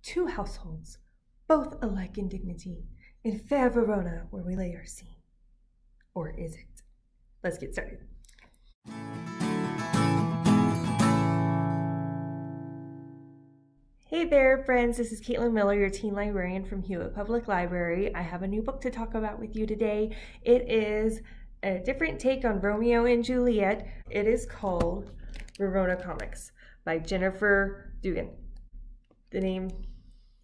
two households, both alike in dignity, in fair Verona where we lay our scene. Or is it? Let's get started. Hey there, friends. This is Caitlin Miller, your teen librarian from Hewitt Public Library. I have a new book to talk about with you today. It is a different take on Romeo and Juliet. It is called Verona Comics by Jennifer Dugan. The name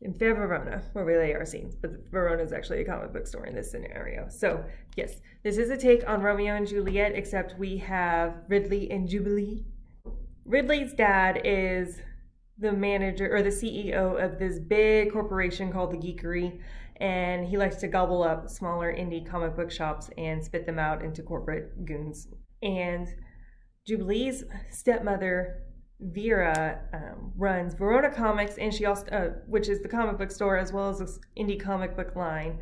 in fair Verona, where we lay our scene, but Verona is actually a comic book store in this scenario. So yes, this is a take on Romeo and Juliet, except we have Ridley and Jubilee. Ridley's dad is the manager or the CEO of this big corporation called the Geekery, and he likes to gobble up smaller indie comic book shops and spit them out into corporate goons. And Jubilee's stepmother, Vera, runs Verona Comics, and she also, which is the comic book store, as well as this indie comic book line,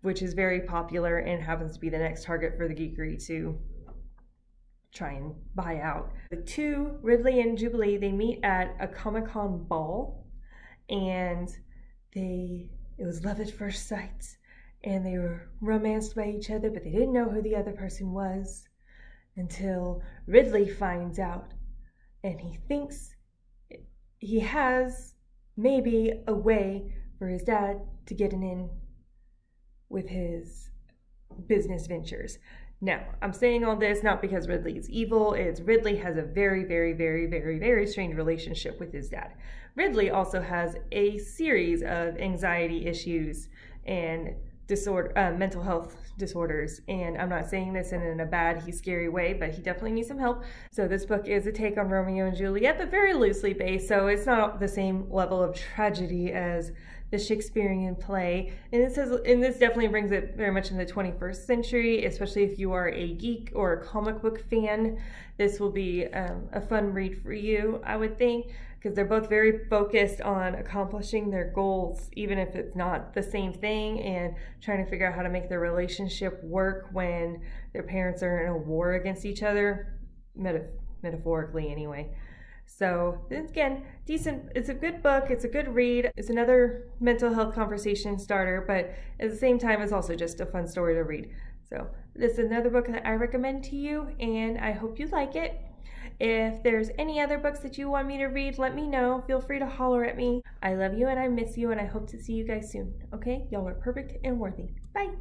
which is very popular and happens to be the next target for the Geekery to try and buy out. The two, Ridley and Jubilee, they meet at a Comic-Con ball, and it was love at first sight, and they were romanced by each other, but they didn't know who the other person was until Ridley finds out, and he thinks he has maybe a way for his dad to get an in with his business ventures. Now, I'm saying all this not because Ridley is evil. It's Ridley has a very, very, very, very, very strange relationship with his dad. Ridley also has a series of anxiety issues and mental health disorders. And I'm not saying this in a bad, scary way, but he definitely needs some help. So this book is a take on Romeo and Juliet, but very loosely based. So it's not the same level of tragedy as the Shakespearean play. And this definitely brings it very much in the 21st century, especially if you are a geek or a comic book fan. This will be a fun read for you, I would think, because they're both very focused on accomplishing their goals, even if it's not the same thing, and trying to figure out how to make their relationship work when their parents are in a war against each other, metaphorically anyway. So again, decent. It's a good book. It's a good read. It's another mental health conversation starter, but at the same time, it's also just a fun story to read. So this is another book that I recommend to you, and I hope you like it. If there's any other books that you want me to read, let me know. Feel free to holler at me. I love you and I miss you, and I hope to see you guys soon. Okay? Y'all are perfect and worthy. Bye.